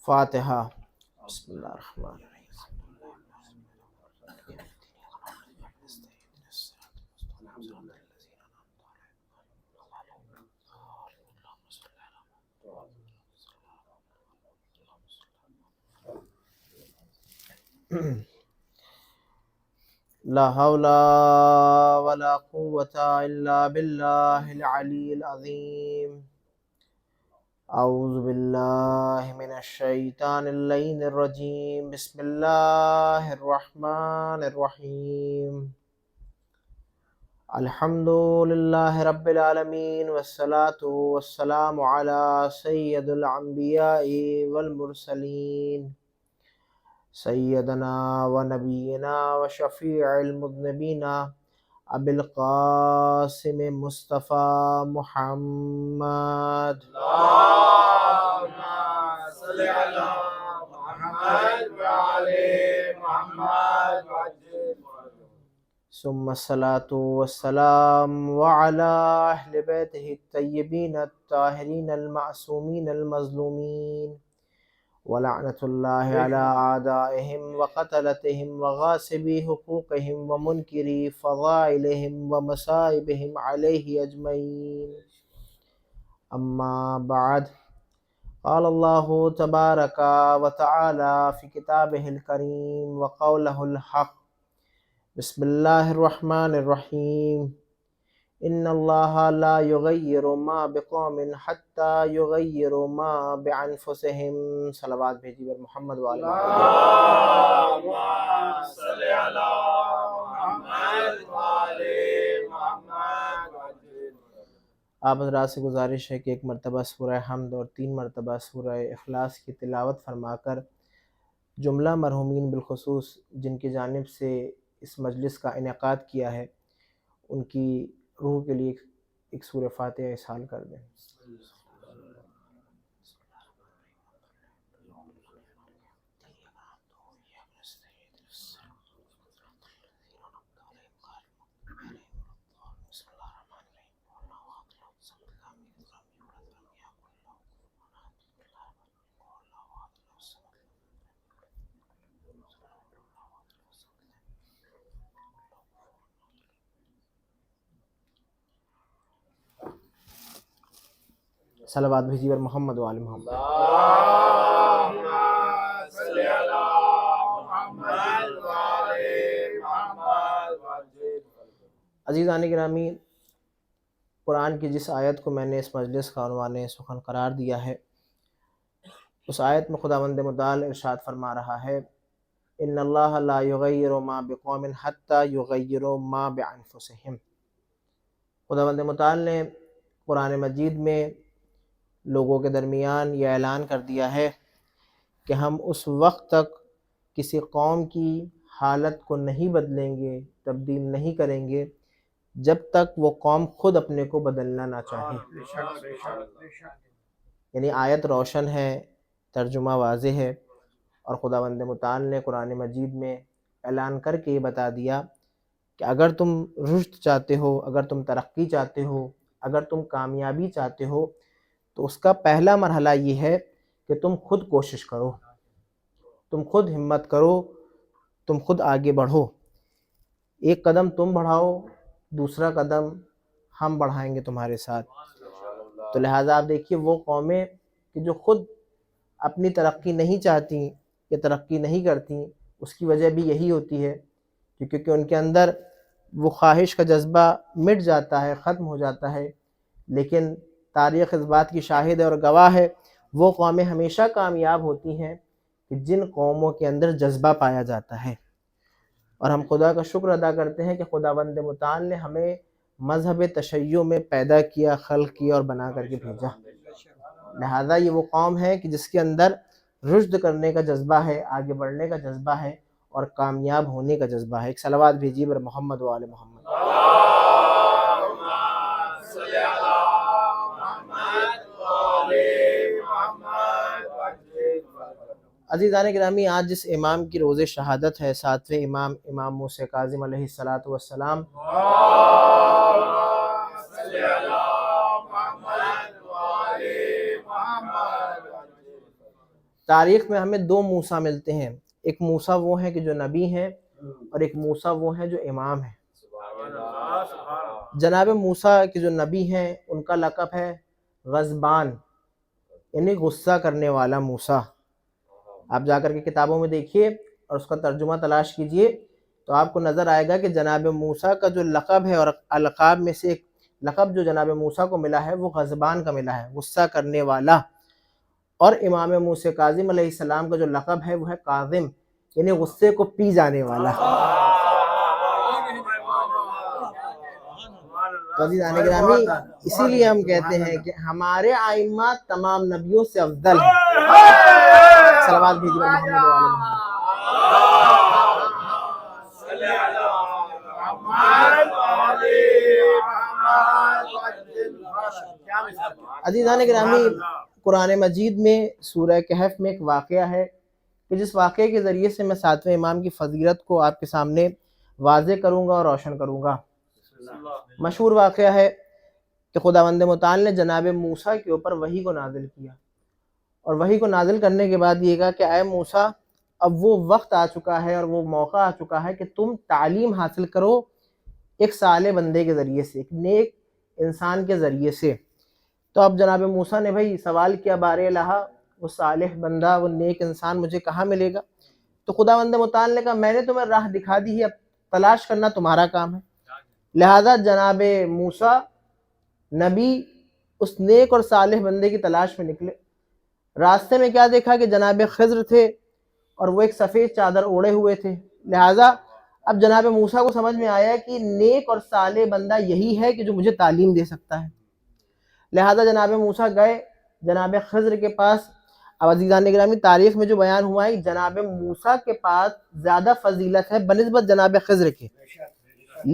فاتحہ۔ بسم اللہ الرحمن الرحیم۔ لا حول ولا قوة الا باللہ العلی العظیم۔ اعوذ باللہ من الشیطان اللعین الرجیم۔ بسم اللہ الرحمن الرحیم۔ الحمد للہ رب العالمین والصلاة والسلام علی سید الانبیاء والمرسلین، سیدنا و نبینا و شفیع المذنبین ابی القاسم مصطفیٰ محمد۔ اللهم صل على محمد وعلى محمد ثم الصلاة والسلام وعلى اہل بیتہ الطیبین الطاہرین المعصومین المظلومین، ولعنۃ اللہ علی اعدائہم وقتلتہم وغاصبی حقوقہم ومنکری فضائلہم ومصائبہم علیہ اجمعین۔ اما بعد، قال اللہ تبارک وتعالی فی کتابہ الکریم وقولہ الحق۔ بسم اللہ الرحمن الرحیم۔ ان اللہ لا یغیر ما بقوم حتی یغیروا ما بانفسہم۔ صلوات بھیجی بر محمد وعلی محمد۔ اللهم صل على محمد وعلى محمد۔ آپ حضرات سے گزارش ہے کہ ایک مرتبہ سورہ حمد اور 3 مرتبہ سورہ اخلاص کی تلاوت فرما کر جملہ مرحومین بالخصوص جن کی جانب سے اس مجلس کا انعقاد کیا ہے ان کی روح کے لیے ایک سورہ فاتحہ ارسال کر دیں۔ صلوات بھیجی بر محمد وعلی محمد۔ اللهم صل على محمد وعلى محمد۔ عزیزان گرامی، قرآن کی جس آیت کو میں نے اس مجلس کا عنوان سخن قرار دیا ہے، اس آیت میں خداوند متعال ارشاد فرما رہا ہے ان اللہ لا یغیر ما بقوم حتی یغیروا ما بانفسہم۔ خداوند متعال نے قرآن مجید میں لوگوں کے درمیان یہ اعلان کر دیا ہے کہ ہم اس وقت تک کسی قوم کی حالت کو نہیں بدلیں گے، تبدیل نہیں کریں گے جب تک وہ قوم خود اپنے کو بدلنا نہ چاہے۔ یعنی آیت روشن ہے، ترجمہ واضح ہے، اور خداوند متعال نے قرآن مجید میں اعلان کر کے یہ بتا دیا کہ اگر تم رشد چاہتے ہو، اگر تم ترقی چاہتے ہو، اگر تم کامیابی چاہتے ہو، تو اس کا پہلا مرحلہ یہ ہے کہ تم خود کوشش کرو، تم خود ہمت کرو، تم خود آگے بڑھو۔ ایک قدم تم بڑھاؤ، دوسرا قدم ہم بڑھائیں گے تمہارے ساتھ۔ تو لہٰذا آپ دیکھیے وہ قومیں کہ جو خود اپنی ترقی نہیں چاہتی یا ترقی نہیں کرتی، اس کی وجہ بھی یہی ہوتی ہے کیونکہ ان کے اندر وہ خواہش کا جذبہ مٹ جاتا ہے، ختم ہو جاتا ہے۔ لیکن تاریخ اس بات کی شاہد ہے اور گواہ ہے، وہ قومیں ہمیشہ کامیاب ہوتی ہیں کہ جن قوموں کے اندر جذبہ پایا جاتا ہے۔ اور ہم خدا کا شکر ادا کرتے ہیں کہ خداوند متعال نے ہمیں مذہب تشیع میں پیدا کیا، خلق کیا اور بنا کر کے بھیجا۔ لہٰذا یہ وہ قوم ہے کہ جس کے اندر رشد کرنے کا جذبہ ہے، آگے بڑھنے کا جذبہ ہے اور کامیاب ہونے کا جذبہ ہے۔ ایک صلوات بھیجیے بر محمد وعلی محمد۔ اللهم صل على محمد وعلى محمد۔ عزیزان گرامی، آج جس امام کی روز شہادت ہے، 7ویں امام، امام موسیٰ کاظم علیہ السلام، اللهم صل على محمد وعلى محمد۔ تاریخ میں ہمیں دو موسیٰ ملتے ہیں، ایک موسیٰ وہ ہیں کہ جو نبی ہیں، اور ایک موسیٰ وہ ہیں جو امام ہیں۔ جناب موسیٰ کے جو نبی ہیں ان کا لقب ہے غضبان، یعنی غصہ کرنے والا موسیٰ۔ آپ جا کر کے کتابوں میں دیکھیے اور اس کا ترجمہ تلاش کیجئے تو آپ کو نظر آئے گا کہ جناب موسیٰ کا جو لقب ہے، اور القاب میں سے ایک لقب جو جناب موسیٰ کو ملا ہے وہ غضبان کا ملا ہے، غصہ کرنے والا۔ اور امام موسیٰ کاظم علیہ السلام کا جو لقب ہے وہ ہے کاظم، یعنی غصے کو پی جانے والا۔ تو عزیزان گرامی، اسی لیے ہم کہتے ہیں کہ ہمارے ائمہ تمام نبیوں سے افضل ہیں۔ صلوات بھیجیے محمد و آل محمد۔ عزیزان گرامی، قرآن مجید میں سورہ کہف میں ایک واقعہ ہے کہ جس واقعے کے ذریعے سے میں ساتویں امام کی فضیلت کو آپ کے سامنے واضح کروں گا اور روشن کروں گا۔ مشہور واقعہ ہے کہ خداوند متعال نے جناب موسیٰ کے اوپر وحی کو نازل کیا، اور وحی کو نازل کرنے کے بعد یہ کہا کہ اے موسیٰ، اب وہ وقت آ چکا ہے اور وہ موقع آ چکا ہے کہ تم تعلیم حاصل کرو ایک صالح بندے کے ذریعے سے، ایک نیک انسان کے ذریعے سے۔ تو اب جناب موسیٰ نے بھائی سوال کیا، بار الہ وہ صالح بندہ، وہ نیک انسان مجھے کہاں ملے گا؟ تو خداوند متعال نے کہا میں نے تمہیں راہ دکھا دی ہے، اب تلاش کرنا تمہارا کام ہے۔ لہذا جناب موسیٰ نبی اس نیک اور صالح بندے کی تلاش میں نکلے۔ راستے میں کیا دیکھا کہ جناب خضر تھے اور وہ ایک سفید چادر اوڑے ہوئے تھے۔ لہٰذا اب جناب موسیٰ کو سمجھ میں آیا کہ نیک اور صالح بندہ یہی ہے کہ جو مجھے تعلیم دے سکتا ہے۔ لہٰذا جناب موسیٰ گئے جناب خضر کے پاس۔ اب عزیزان گرامی، تاریخ میں جو بیان ہوا ہے جناب موسیٰ کے پاس زیادہ فضیلت ہے بنسبت جناب خضر کے،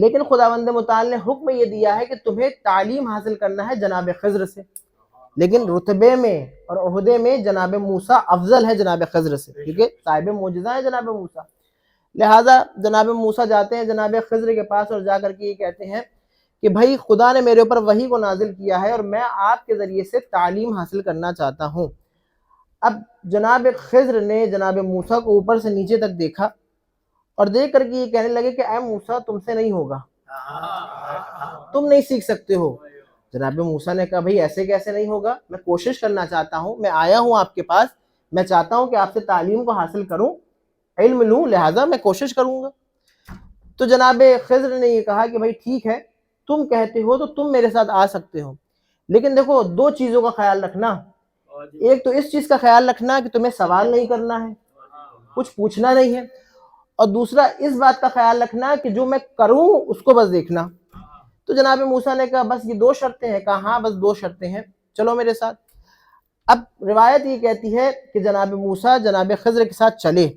لیکن خداوند متعال نے حکم یہ دیا ہے کہ تمہیں تعلیم حاصل کرنا ہے جناب خضر سے، لیکن رتبے میں اور عہدے میں جناب موسیٰ افضل ہے جناب خضر سے، ٹھیک ہے، صاحب معجزہ ہے جناب موسیٰ۔ لہٰذا جناب موسیٰ جاتے ہیں جناب خضر کے پاس اور جا کر کے یہ کہتے ہیں کہ بھائی خدا نے میرے اوپر وحی کو نازل کیا ہے اور میں آپ کے ذریعے سے تعلیم حاصل کرنا چاہتا ہوں۔ اب جناب خضر نے جناب موسیٰ کو اوپر سے نیچے تک دیکھا اور دیکھ کر کے یہ کہنے لگے کہ اے موسیٰ تم سے نہیں ہوگا، تم نہیں سیکھ سکتے ہو۔ جناب موسیٰ نے کہا بھئی ایسے کیسے نہیں ہوگا، میں کوشش کرنا چاہتا ہوں، میں آیا ہوں آپ کے پاس، میں چاہتا ہوں کہ آپ سے تعلیم کو حاصل کروں، علم لوں، لہٰذا میں کوشش کروں گا۔ تو جناب خضر نے یہ کہا کہ بھئی ٹھیک ہے، تم کہتے ہو تو تم میرے ساتھ آ سکتے ہو، لیکن دیکھو دو چیزوں کا خیال رکھنا، ایک تو اس چیز کا خیال رکھنا کہ تمہیں سوال نہیں کرنا ہے، کچھ پوچھنا نہیں ہے، اور دوسرا اس بات کا خیال رکھنا کہ جو میں کروں اس کو بس دیکھنا۔ تو جناب موسیٰ نے کہا بس یہ دو شرطیں ہیں؟ کہا ہاں بس دو شرطیں ہیں، چلو میرے ساتھ۔ اب روایت یہ کہتی ہے کہ جناب موسیٰ جناب خضر کے ساتھ چلے،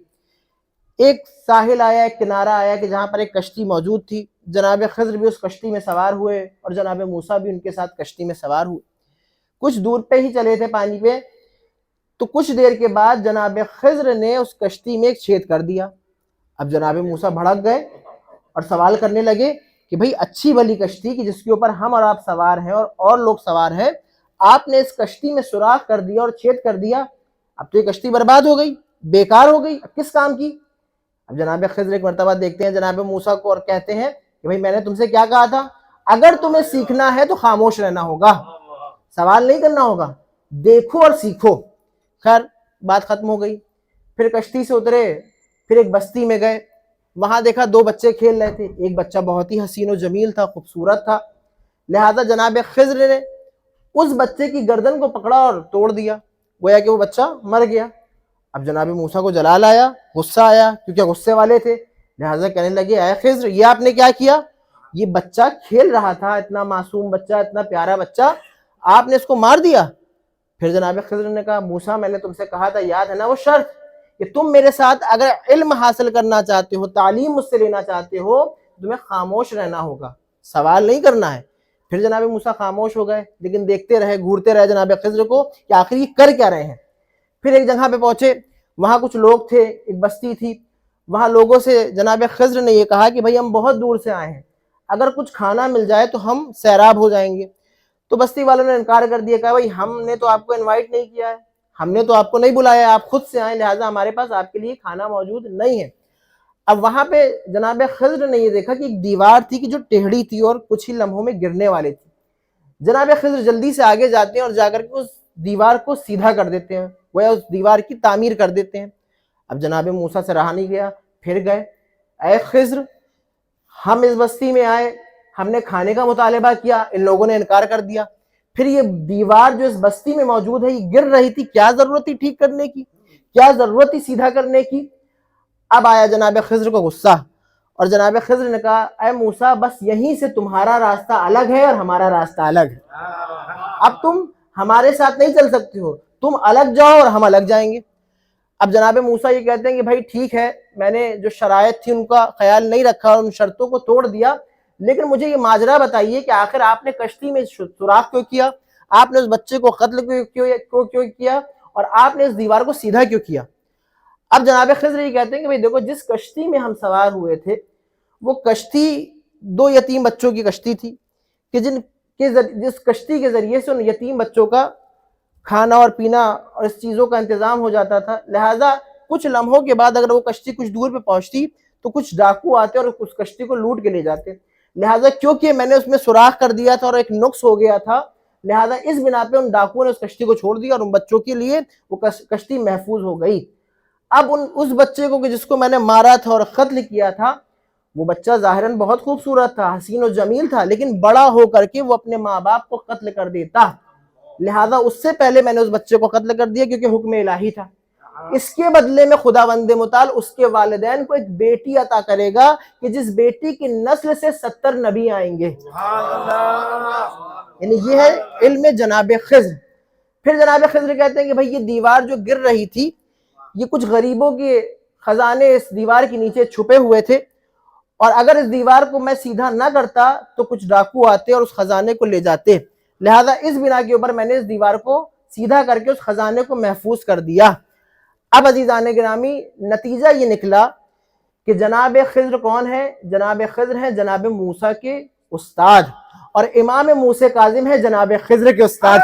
ایک ساحل آیا، ایک کنارہ آیا کہ جہاں پر ایک کشتی موجود تھی، جناب خضر بھی اس کشتی میں سوار ہوئے اور جناب موسیٰ بھی ان کے ساتھ کشتی میں سوار ہوئے۔ کچھ دور پہ ہی چلے تھے پانی پہ، تو کچھ دیر کے بعد جناب خضر نے اس کشتی میں ایک چھید کر دیا۔ اب جناب موسیٰ بھڑک گئے اور سوال کرنے لگے کہ بھئی اچھی بلی کشتی کہ جس کے اوپر ہم اور آپ سوار ہیں اور لوگ سوار ہیں، آپ نے اس کشتی میں سوراخ کر دیا اور چھید کر دیا، اب تو یہ کشتی برباد ہو گئی، بیکار ہو گئی، اب کس کام کی؟ اب جناب خضر ایک مرتبہ دیکھتے ہیں جناب موسیٰ کو اور کہتے ہیں کہ بھئی میں نے تم سے کیا کہا تھا، اگر تمہیں سیکھنا ہے تو خاموش رہنا ہوگا، سوال نہیں کرنا ہوگا، دیکھو اور سیکھو۔ خیر بات ختم ہو گئی، پھر کشتی سے اترے، پھر ایک بستی میں گئے، وہاں دیکھا دو بچے کھیل رہے تھے، ایک بچہ بہت ہی حسین و جمیل تھا، خوبصورت تھا، لہذا جناب خضر نے اس بچے کی گردن کو پکڑا اور توڑ دیا، گویا کہ وہ بچہ مر گیا۔ اب جناب موسیٰ کو جلال آیا، غصہ آیا، کیونکہ غصے والے تھے، لہذا کہنے لگے اے خضر یہ آپ نے کیا کیا، یہ بچہ کھیل رہا تھا، اتنا معصوم بچہ، اتنا پیارا بچہ، آپ نے اس کو مار دیا۔ پھر جناب خضر نے کہا موسیٰ میں نے تم سے کہا تھا، یاد ہے نا وہ شرط کہ تم میرے ساتھ اگر علم حاصل کرنا چاہتے ہو، تعلیم مجھ سے لینا چاہتے ہو، تمہیں خاموش رہنا ہوگا، سوال نہیں کرنا ہے۔ پھر جناب موسیٰ خاموش ہو گئے، لیکن دیکھتے رہے، گھورتے رہے جناب خضر کو کہ آخر یہ کر کیا رہے ہیں۔ پھر ایک جگہ پہ پہنچے، وہاں کچھ لوگ تھے، ایک بستی تھی، وہاں لوگوں سے جناب خضر نے یہ کہا کہ بھئی ہم بہت دور سے آئے ہیں، اگر کچھ کھانا مل جائے تو ہم سیراب ہو جائیں گے۔ تو بستی والوں نے انکار کر دیا، کہا بھئی ہم نے تو آپ کو انوائٹ نہیں کیا ہے، ہم نے تو آپ کو نہیں بلایا، آپ خود سے آئے، لہٰذا ہمارے پاس آپ کے لیے کھانا موجود نہیں ہے۔ اب وہاں پہ جناب خضر نے یہ دیکھا کہ ایک دیوار تھی کہ جو ٹیڑھی تھی اور کچھ ہی لمحوں میں گرنے والے تھی۔ جناب خضر جلدی سے آگے جاتے ہیں اور جا کر کے اس دیوار کو سیدھا کر دیتے ہیں، وہ اس دیوار کی تعمیر کر دیتے ہیں۔ اب جناب موسیٰ سے رہا نہیں گیا، پھر گئے، اے خضر ہم اس بستی میں آئے، ہم نے کھانے کا مطالبہ کیا، ان لوگوں نے انکار کر دیا، پھر یہ دیوار جو اس بستی میں موجود ہے یہ گر رہی تھی، کیا ضرورت تھی ٹھیک کرنے کی، کیا ضرورت تھی سیدھا کرنے کی؟ اب آیا جناب خضر کو غصہ، اور جناب خضر نے کہا اے موسیٰ بس یہیں سے تمہارا راستہ الگ ہے اور ہمارا راستہ الگ ہے، اب تم ہمارے ساتھ نہیں چل سکتے ہو، تم الگ جاؤ اور ہم الگ جائیں گے۔ اب جناب موسیٰ یہ کہتے ہیں کہ بھائی ٹھیک ہے، میں نے جو شرائط تھی ان کا خیال نہیں رکھا اور ان شرطوں کو توڑ دیا، لیکن مجھے یہ ماجرا بتائیے کہ آخر آپ نے کشتی میں سوراخ کیوں کیا، آپ نے اس بچے کو قتل کیوں کیا، اور آپ نے اس دیوار کو سیدھا کیوں کیا؟ اب جناب خضر یہ کہتے ہیں کہ بھئی دیکھو جس کشتی میں ہم سوار ہوئے تھے وہ کشتی 2 یتیم بچوں کی کشتی تھی کہ جس کشتی کے ذریعے سے ان یتیم بچوں کا کھانا اور پینا اور اس چیزوں کا انتظام ہو جاتا تھا، لہٰذا کچھ لمحوں کے بعد اگر وہ کشتی کچھ دور پہ پہنچتی تو کچھ ڈاکو آتے اور اس کشتی کو لوٹ کے لے جاتے، لہٰذا کیونکہ میں نے اس میں سوراخ کر دیا تھا اور ایک نقص ہو گیا تھا، لہٰذا اس بنا پہ ان ڈاکوؤں نے اس کشتی کو چھوڑ دیا اور ان بچوں کے لیے وہ کشتی محفوظ ہو گئی۔ اب اس بچے کو کہ جس کو میں نے مارا تھا اور قتل کیا تھا، وہ بچہ ظاہراً بہت خوبصورت تھا، حسین و جمیل تھا، لیکن بڑا ہو کر کے وہ اپنے ماں باپ کو قتل کر دیتا، لہٰذا اس سے پہلے میں نے اس بچے کو قتل کر دیا کیونکہ حکم الہی تھا۔ اس کے بدلے میں خداوند متعال اس کے والدین کو ایک بیٹی عطا کرے گا کہ جس بیٹی کی نسل سے 70 نبی آئیں گے، یعنی یہ ہے علم جناب خضر۔ پھر جناب خضر کہتے ہیں کہ بھئی یہ دیوار جو گر رہی تھی یہ کچھ غریبوں کے خزانے اس دیوار کے نیچے چھپے ہوئے تھے، اور اگر اس دیوار کو میں سیدھا نہ کرتا تو کچھ ڈاکو آتے اور اس خزانے کو لے جاتے، لہٰذا اس بنا کے اوپر میں نے اس دیوار کو سیدھا کر کے اس خزانے کو محفوظ کر دیا۔ اب عزیزان گرامی نتیجہ یہ نکلا کہ جناب خضر کون ہے؟ جناب خضر ہے جناب موسیٰ کے استاد، اور امام موسیٰ کاظم ہے جناب خضر کے استاد۔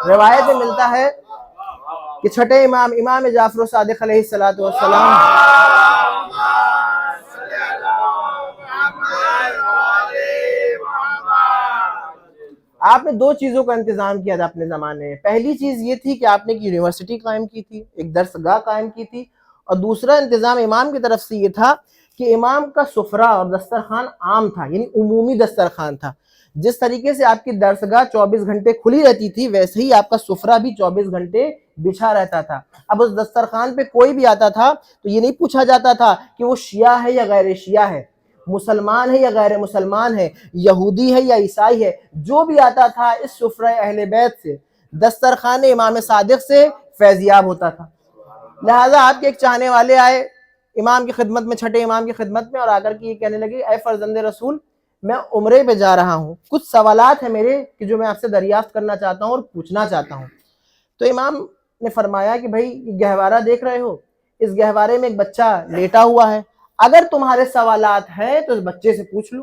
روایت میں ملتا ہے کہ چھٹے امام امام جعفر صادق علیہ السلام آپ نے 2 چیزوں کا انتظام کیا تھا اپنے زمانے میں۔ پہلی چیز یہ تھی کہ آپ نے ایک یونیورسٹی قائم کی تھی، ایک درسگاہ قائم کی تھی، اور دوسرا انتظام امام کی طرف سے یہ تھا کہ امام کا سفرہ اور دسترخوان عام تھا، یعنی عمومی دسترخوان تھا۔ جس طریقے سے آپ کی درسگاہ 24 گھنٹے کھلی رہتی تھی ویسے ہی آپ کا سفرہ بھی 24 گھنٹے بچھا رہتا تھا۔ اب اس دسترخوان پہ کوئی بھی آتا تھا تو یہ نہیں پوچھا جاتا تھا کہ وہ شیعہ ہے یا غیر شیعہ ہے، مسلمان ہے یا غیر مسلمان ہے، یہودی ہے یا عیسائی ہے، جو بھی آتا تھا اس سفرہ اہل بیت سے، دسترخوان امام صادق سے فیضیاب ہوتا تھا۔ لہٰذا آپ کے ایک چاہنے والے آئے امام کی خدمت میں، چھٹے امام کی خدمت میں، اور آ کر کے یہ کہنے لگے اے فرزند رسول میں عمرے پہ جا رہا ہوں، کچھ سوالات ہیں میرے کہ جو میں آپ سے دریافت کرنا چاہتا ہوں اور پوچھنا چاہتا ہوں۔ تو امام نے فرمایا کہ بھائی یہ گہوارہ دیکھ رہے ہو، اس گہوارے میں ایک بچہ لیٹا ہوا ہے، اگر تمہارے سوالات ہیں تو اس بچے سے پوچھ لو۔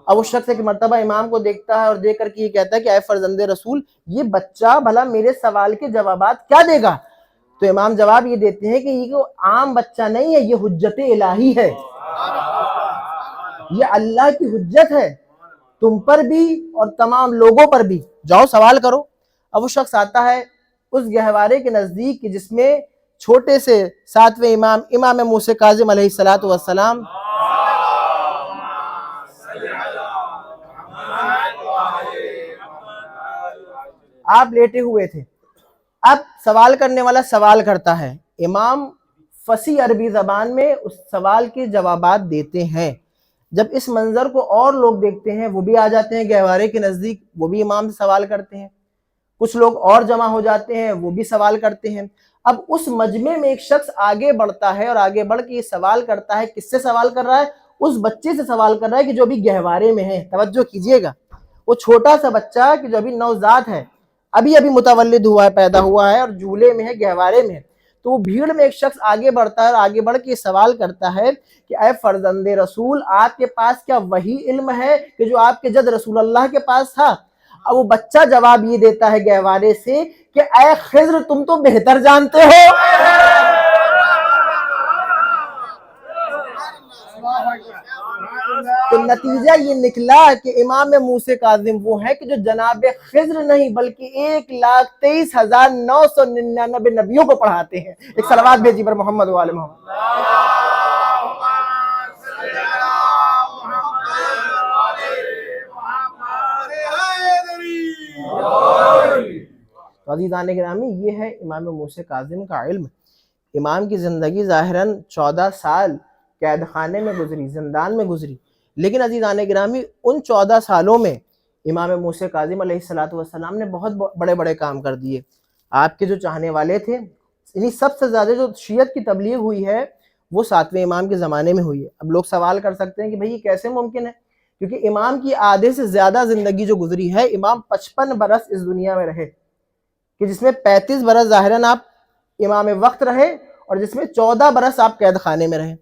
اب اس شخص ایک مرتبہ امام کو دیکھتا ہے اور دیکھ کر کے یہ کہتا ہے کہ اے فرزند رسول یہ بچہ بھلا میرے سوال کے جوابات کیا دے گا؟ تو امام جواب یہ دیتے ہیں کہ یہ کوئی عام بچہ نہیں ہے، یہ حجت الہی ہے، یہ اللہ کی حجت ہے تم پر بھی اور تمام لوگوں پر بھی، جاؤ سوال کرو۔ اب وہ شخص آتا ہے اس گہوارے کے نزدیک کہ جس میں چھوٹے سے 7ویں امام امام موسیٰ کاظم علیہ السلام آپ لیٹے ہوئے تھے۔ اب سوال کرنے والا سوال کرتا ہے، امام فصیح عربی زبان میں اس سوال کے جوابات دیتے ہیں۔ جب اس منظر کو اور لوگ دیکھتے ہیں وہ بھی آ جاتے ہیں گہوارے کے نزدیک، وہ بھی امام سے سوال کرتے ہیں، کچھ لوگ اور جمع ہو جاتے ہیں وہ بھی سوال کرتے ہیں۔ اب اس مجمع میں ایک شخص آگے بڑھتا ہے اور آگے بڑھ کے یہ سوال کرتا ہے، کس سے سوال کر رہا ہے؟ اس بچے سے سوال کر رہا ہے کہ جو ابھی گہوارے میں ہے۔ توجہ کیجئے گا، وہ چھوٹا سا بچہ کہ جو ابھی نوزاد ہے، ابھی متولد ہوا ہے، پیدا ہوا ہے اور جھولے میں ہے، گہوارے میں ہے، تو وہ بھیڑ میں ایک شخص آگے بڑھتا ہے اور آگے بڑھ کے سوال کرتا ہے کہ اے فرزند رسول، آپ کے پاس کیا وہی علم ہے کہ جو آپ کے جد رسول اللہ کے پاس تھا؟ اب وہ بچہ جواب یہ دیتا ہے گہوارے سے کہ اے خضر، تم تو بہتر جانتے ہو۔ تو نتیجہ یہ نکلا کہ امام موسیٰ کاظم وہ ہیں کہ جو جناب خضر نہیں بلکہ 1,23,999 نبیوں کو پڑھاتے ہیں۔ ایک صلوات بھیجی پر محمد و آل محمد۔ تو عزیزان گرامی، یہ ہے امام موسیٰ کاظم کا علم۔ امام کی زندگی ظاہراً 14 سال قید خانے میں گزری، زندان میں گزری، لیکن عزیزان گرامی ان 14 سالوں میں امام موسیٰ کاظم علیہ السلام نے بہت بڑے بڑے کام کر دیے۔ آپ کے جو چاہنے والے تھے، یعنی سب سے زیادہ جو شیعت کی تبلیغ ہوئی ہے وہ 7ویں امام کے زمانے میں ہوئی ہے۔ اب لوگ سوال کر سکتے ہیں کہ بھئی یہ کیسے ممکن ہے؟ کیونکہ امام کی آدھے سے زیادہ زندگی جو گزری ہے، امام 55 برس اس دنیا میں رہے، کہ جس میں 35 برس ظاہراً آپ امام وقت رہے اور جس میں 14 برس آپ قید خانے میں رہے۔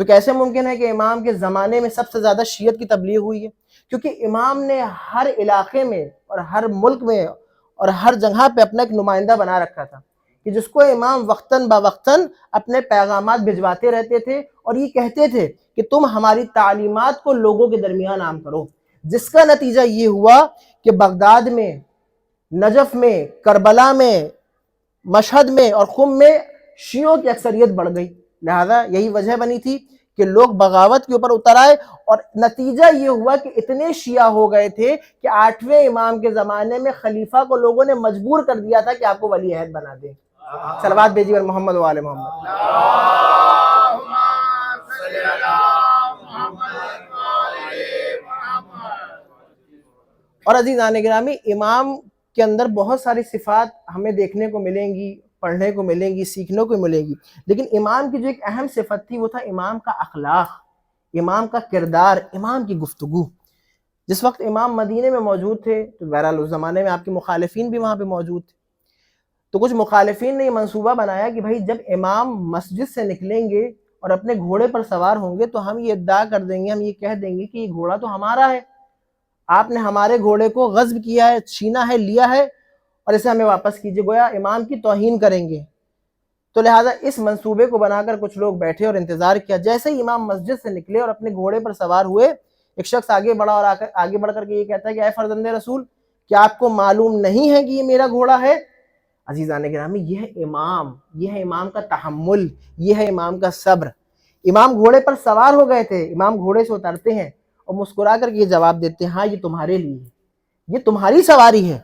تو کیسے ممکن ہے کہ امام کے زمانے میں سب سے زیادہ شیعت کی تبلیغ ہوئی ہے؟ کیونکہ امام نے ہر علاقے میں اور ہر ملک میں اور ہر جگہ پہ اپنا ایک نمائندہ بنا رکھا تھا، کہ جس کو امام وقتاً بوقتاً اپنے پیغامات بھجواتے رہتے تھے اور یہ کہتے تھے کہ تم ہماری تعلیمات کو لوگوں کے درمیان عام کرو، جس کا نتیجہ یہ ہوا کہ بغداد میں، نجف میں، کربلا میں، مشہد میں اور قم میں شیعوں کی اکثریت بڑھ گئی۔ لہذا یہی وجہ بنی تھی کہ لوگ بغاوت کے اوپر اتر آئے، اور نتیجہ یہ ہوا کہ اتنے شیعہ ہو گئے تھے کہ 8ویں امام کے زمانے میں خلیفہ کو لوگوں نے مجبور کر دیا تھا کہ آپ کو ولی عہد بنا دیں۔ صلوات بھیجی پر محمد و آل محمد۔ اور عزیزان گرامی، امام کے اندر بہت ساری صفات ہمیں دیکھنے کو ملیں گی، پڑھنے کو ملیں گی، سیکھنے کو ملیں گی، لیکن امام کی جو ایک اہم صفت تھی وہ تھا امام کا اخلاق، امام کا کردار، امام کی گفتگو۔ جس وقت امام مدینے میں موجود تھے تو بہرحال اس زمانے میں آپ کے مخالفین بھی وہاں پہ موجود تھے، تو کچھ مخالفین نے یہ منصوبہ بنایا کہ بھائی جب امام مسجد سے نکلیں گے اور اپنے گھوڑے پر سوار ہوں گے تو ہم یہ ادعا کر دیں گے، ہم یہ کہہ دیں گے کہ یہ گھوڑا تو ہمارا ہے، آپ نے ہمارے گھوڑے کو غصب کیا ہے، چھینا ہے، لیا ہے، اور اسے ہمیں واپس کیجئے، گویا امام کی توہین کریں گے۔ تو لہٰذا اس منصوبے کو بنا کر کچھ لوگ بیٹھے اور انتظار کیا۔ جیسے ہی امام مسجد سے نکلے اور اپنے گھوڑے پر سوار ہوئے، ایک شخص آگے بڑھا اور آگے بڑھ کر کے یہ کہتا ہے کہ اے فرزند رسول، کیا آپ کو معلوم نہیں ہے کہ یہ میرا گھوڑا ہے؟ عزیزان گرامی، یہ ہے امام کا تحمل، یہ ہے امام کا صبر۔ امام گھوڑے پر سوار ہو گئے تھے، امام گھوڑے سے اترتے ہیں اور مسکرا کر کے یہ جواب دیتے ہیں، ہاں یہ تمہارے لیے ہے، یہ تمہاری سواری ہے۔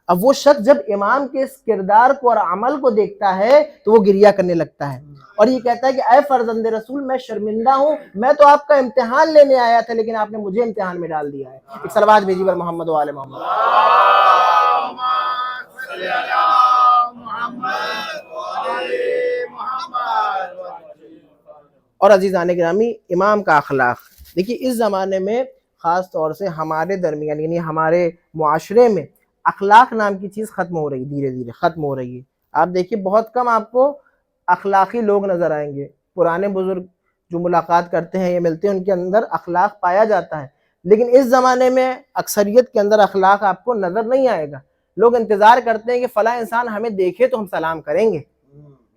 اب وہ شخص جب امام کے اس کردار کو اور عمل کو دیکھتا ہے تو وہ گریہ کرنے لگتا ہے اور یہ کہتا ہے کہ اے فرزند رسول، میں شرمندہ ہوں، میں تو آپ کا امتحان لینے آیا تھا لیکن آپ نے مجھے امتحان میں ڈال دیا ہے۔ ایک صلوات بھیجی پر محمد و آل محمد۔ اور عزیزان گرامی، امام کا اخلاق دیکھیے، اس زمانے میں خاص طور سے ہمارے درمیان یعنی ہمارے معاشرے میں اخلاق نام کی چیز ختم ہو رہی، دھیرے دھیرے ختم ہو رہی ہے۔ آپ دیکھیے بہت کم آپ کو اخلاقی لوگ نظر آئیں گے، پرانے بزرگ جو ملاقات کرتے ہیں یا ملتے ہیں ان کے اندر اخلاق پایا جاتا ہے، لیکن اس زمانے میں اکثریت کے اندر اخلاق آپ کو نظر نہیں آئے گا۔ لوگ انتظار کرتے ہیں کہ فلاں انسان ہمیں دیکھے تو ہم سلام کریں گے،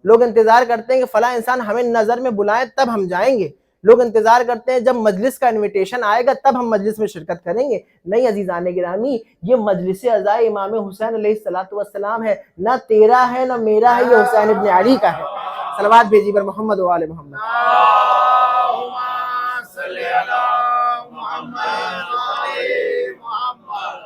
لوگ انتظار کرتے ہیں کہ فلاں انسان ہمیں نظر میں بلائیں تب ہم جائیں گے، لوگ انتظار کرتے ہیں جب مجلس کا انویٹیشن آئے گا تب ہم مجلس میں شرکت کریں گے۔ نہیں عزیزان گرامی، یہ مجلس عزائے امام حسین علیہ السلام ہے، نہ تیرا ہے نہ میرا ہے، یہ حسین ابن علی کا ہے۔ صلوات بھیجی پر محمد و آل محمد۔ اللہم صلی علی محمد و آل محمد۔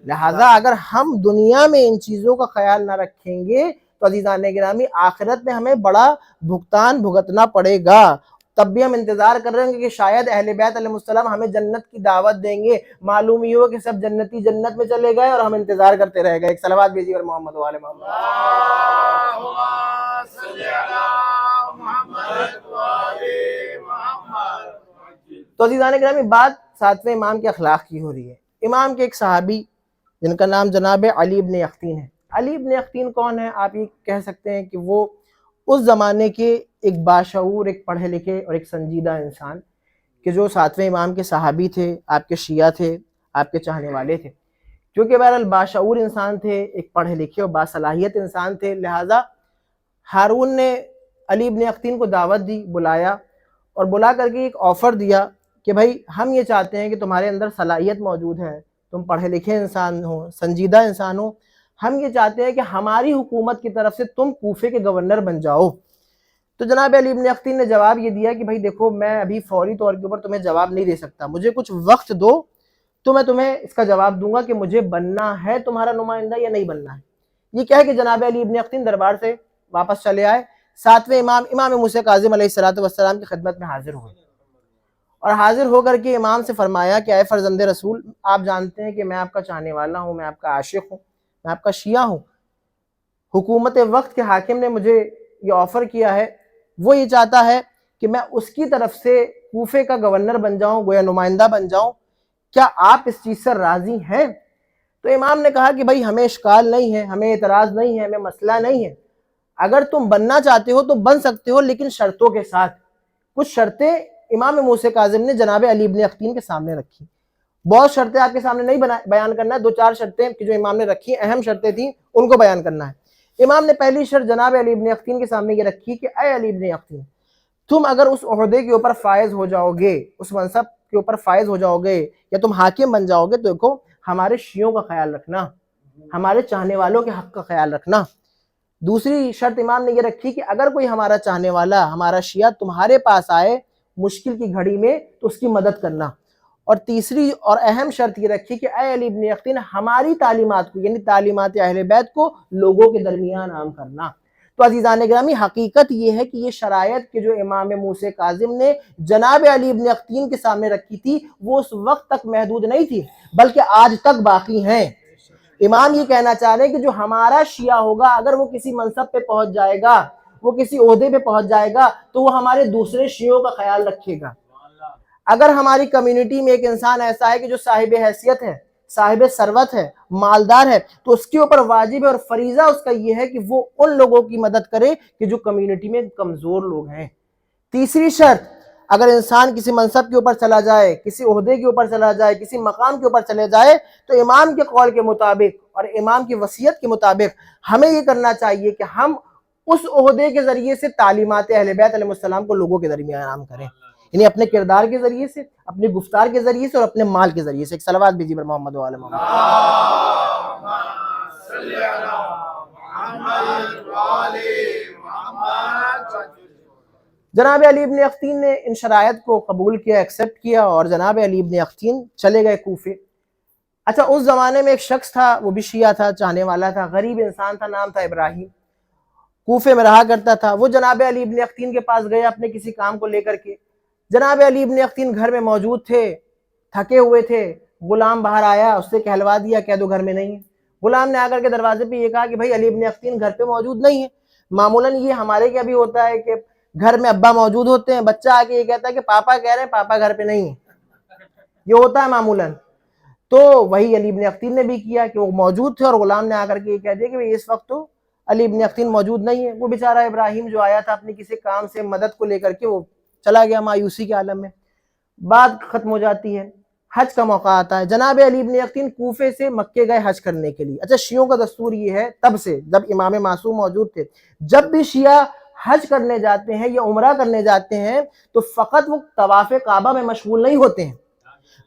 لہٰذا اگر ہم دنیا میں ان چیزوں کا خیال نہ رکھیں گے تو عزیزان گرامی آخرت میں ہمیں بڑا بھگتان بھگتنا پڑے گا۔ تب بھی ہم انتظار کر رہے ہیں کہ شاید اہل بیت علیہ السلام ہمیں جنت کی دعوت دیں گے، معلوم یہ ہو کہ سب جنتی جنت میں چلے گئے اور ہم انتظار کرتے رہ گئے۔ ایک صلوات بھیجی اور محمد و آل محمد۔ اللہم صلی علی محمد و آل محمد۔ تو عزیزان گرامی، بات 7ویں امام کے اخلاق کی ہو رہی ہے۔ امام کے ایک صحابی جن کا نام جناب علی ابن یقطین ہے۔ علی ابن یقطین کون ہے؟ آپ یہ کہہ سکتے ہیں کہ وہ اس زمانے کے ایک باشعور، ایک پڑھے لکھے اور ایک سنجیدہ انسان کہ جو ساتویں امام کے صحابی تھے، آپ کے شیعہ تھے، آپ کے چاہنے والے تھے، کیونکہ بہرحال باشعور انسان تھے، ایک پڑھے لکھے اور باصلاحیت انسان تھے، لہٰذا ہارون نے علی ابن یقطین کو دعوت دی، بلایا اور بلا کر کے ایک آفر دیا کہ بھائی ہم یہ چاہتے ہیں کہ تمہارے اندر صلاحیت موجود ہے، تم پڑھے لکھے انسان ہو، سنجیدہ انسان ہو، ہم یہ چاہتے ہیں کہ ہماری حکومت کی طرف سے تم کوفے کے گورنر بن جاؤ۔ تو جناب علی ابن یقطین نے جواب یہ دیا کہ بھائی دیکھو، میں ابھی فوری طور کے اوپر تمہیں جواب نہیں دے سکتا، مجھے کچھ وقت دو تو میں تمہیں اس کا جواب دوں گا کہ مجھے بننا ہے تمہارا نمائندہ یا نہیں بننا ہے۔ یہ کہہ کہ جناب علی ابن یقطین دربار سے واپس چلے آئے، ساتویں امام موسیٰ کاظم علیہ السلام کی خدمت میں حاضر ہوئے اور حاضر ہو کر کے امام سے فرمایا کہ اے فرزند رسول، آپ جانتے ہیں کہ میں آپ کا چاہنے والا ہوں، میں آپ کا عاشق ہوں، میں آپ کا شیعہ ہوں۔ حکومت وقت کے حاکم نے مجھے یہ آفر کیا ہے، وہ یہ چاہتا ہے کہ میں اس کی طرف سے کوفے کا گورنر بن جاؤں، گویا نمائندہ بن جاؤں، کیا آپ اس چیز سے راضی ہیں؟ تو امام نے کہا کہ بھائی ہمیں اشکال نہیں ہے، ہمیں اعتراض نہیں ہے، ہمیں مسئلہ نہیں ہے، اگر تم بننا چاہتے ہو تو بن سکتے ہو، لیکن شرطوں کے ساتھ۔ کچھ شرطیں امام موسیٰ کاظم نے جناب علی ابن یقطین کے سامنے رکھی، بہت شرطیں آپ کے سامنے نہیں بیان کرنا ہے، دو چار شرطیں کہ جو امام نے رکھی اہم شرطیں تھیں ان کو بیان کرنا ہے۔ امام نے پہلی شرط جناب علی ابن یقطین کے سامنے یہ رکھی کہ اے علی ابن یقطین، تم اگر اس عہدے کے اوپر فائز ہو جاؤ گے، اس منصب کے اوپر فائز ہو جاؤ گے یا تم حاکم بن جاؤ گے، تو دیکھو ہمارے شیعوں کا خیال رکھنا، ہمارے چاہنے والوں کے حق کا خیال رکھنا۔ دوسری شرط امام نے یہ رکھی کہ اگر کوئی ہمارا چاہنے والا، ہمارا شیعہ تمہارے پاس آئے مشکل کی گھڑی میں تو اس کی مدد کرنا۔ اور تیسری اور اہم شرط یہ رکھی کہ اے علی ابن یقطین، ہماری تعلیمات کو یعنی تعلیمات اہل بیت کو لوگوں کے درمیان عام کرنا۔ تو عزیزان گرامی، حقیقت یہ ہے کہ یہ شرائط کہ جو امام موسیٰ کاظم نے جناب علی ابن یقطین کے سامنے رکھی تھی وہ اس وقت تک محدود نہیں تھی، بلکہ آج تک باقی ہیں۔ امام یہ کہنا چاہ رہے ہیں کہ جو ہمارا شیعہ ہوگا، اگر وہ کسی منصب پہ پہنچ جائے گا، وہ کسی عہدے پہ پہنچ جائے گا، تو وہ ہمارے دوسرے شیعوں کا خیال رکھے گا۔ اگر ہماری کمیونٹی میں ایک انسان ایسا ہے کہ جو صاحب حیثیت ہے، صاحب ثروت ہے، مالدار ہے، تو اس کے اوپر واجب ہے اور فریضہ اس کا یہ ہے کہ وہ ان لوگوں کی مدد کرے کہ جو کمیونٹی میں کمزور لوگ ہیں۔ تیسری شرط، اگر انسان کسی منصب کے اوپر چلا جائے، کسی عہدے کے اوپر چلا جائے، کسی مقام کے اوپر چلے جائے، تو امام کے قول کے مطابق اور امام کی وصیت کے مطابق ہمیں یہ کرنا چاہیے کہ ہم اس عہدے کے ذریعے سے تعلیمات اہل بیت علیہ السلام کو لوگوں کے درمیان عام کریں، یعنی اپنے کردار کے ذریعے سے، اپنی گفتار کے ذریعے سے اور اپنے مال کے ذریعے سے۔ ایک صلوات بھیجیے بر محمد و آل محمد۔ جناب علی ابن یقطین نے ان شرائط کو قبول کیا، ایکسپٹ کیا، اور جناب علی ابن یقطین چلے گئے کوفے۔ اچھا، اس زمانے میں ایک شخص تھا، وہ بھی شیعہ تھا، چاہنے والا تھا، غریب انسان تھا، نام تھا ابراہیم، کوفے میں رہا کرتا تھا۔ وہ جناب علی ابن یقطین کے پاس گیا اپنے کسی کام کو لے کر کے۔ جناب علی ابن یقطین گھر میں موجود تھے، تھکے ہوئے تھے، غلام باہر آیا، اس سے کہلوا دیا، کہہ دو گھر میں نہیں ہے۔ غلام نے آ کر کے دروازے پہ یہ کہا کہ بھائی علی ابن یقطین گھر پہ موجود نہیں ہے۔ معمولاً یہ ہمارے کیا بھی ہوتا ہے کہ گھر میں ابا موجود ہوتے ہیں، بچہ آ کے یہ کہتا ہے کہ پاپا کہہ رہے ہیں پاپا گھر پہ نہیں ہے، یہ ہوتا ہے معمولاً۔ تو وہی علی ابن یقطین نے بھی کیا کہ وہ موجود تھے اور غلام نے آ کر کے یہ کہہ دیا کہ اس وقت تو علی ابن یقطین موجود نہیں ہے۔ وہ بیچارہ ابراہیم جو آیا تھا اپنی کسی کام سے مدد کو لے کر کے، وہ چلا گیا مایوسی کے عالم میں۔ بات ختم ہو جاتی ہے، حج کا موقع آتا ہے۔ جناب علی ابن یقطین کوفے سے مکے گئے حج کرنے کے لیے۔ اچھا، شیعوں کا دستور یہ ہے تب سے، جب امام معصوم موجود تھے، جب بھی شیعہ حج کرنے جاتے ہیں یا عمرہ کرنے جاتے ہیں تو فقط وہ طواف کعبہ میں مشغول نہیں ہوتے ہیں،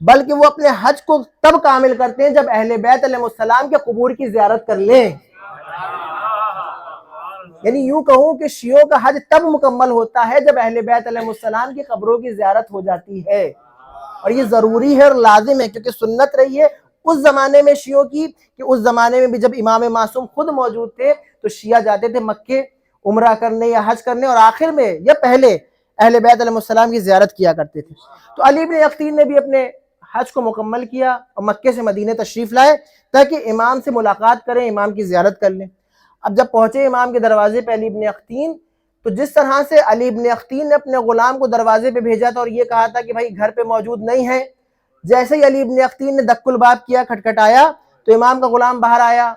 بلکہ وہ اپنے حج کو تب کامل کرتے ہیں جب اہل بیت علیہ السلام کے قبور کی زیارت کر لیں۔ یعنی یوں کہوں کہ شیعوں کا حج تب مکمل ہوتا ہے جب اہل بیت علیہ السلام کی قبروں کی زیارت ہو جاتی ہے، اور یہ ضروری ہے اور لازم ہے، کیونکہ سنت رہی ہے اس زمانے میں شیعوں کی کہ اس زمانے میں بھی جب امام معصوم خود موجود تھے تو شیعہ جاتے تھے مکے عمرہ کرنے یا حج کرنے، اور آخر میں یا پہلے اہل بیت علیہ السلام کی زیارت کیا کرتے تھے۔ تو علی ابن یقطین نے بھی اپنے حج کو مکمل کیا اور مکے سے مدینے تشریف لائے تاکہ امام سے ملاقات کریں، امام کی زیارت کر لیں۔ اب جب پہنچے امام کے دروازے پہ علی ابن یقطین، تو جس طرح سے علی ابن یقطین نے اپنے غلام کو دروازے پہ بھیجا تھا اور یہ کہا تھا کہ بھائی گھر پہ موجود نہیں ہے، جیسے ہی علی ابن یقطین نے دق الباب کیا، کھٹکھٹایا، تو امام کا غلام باہر آیا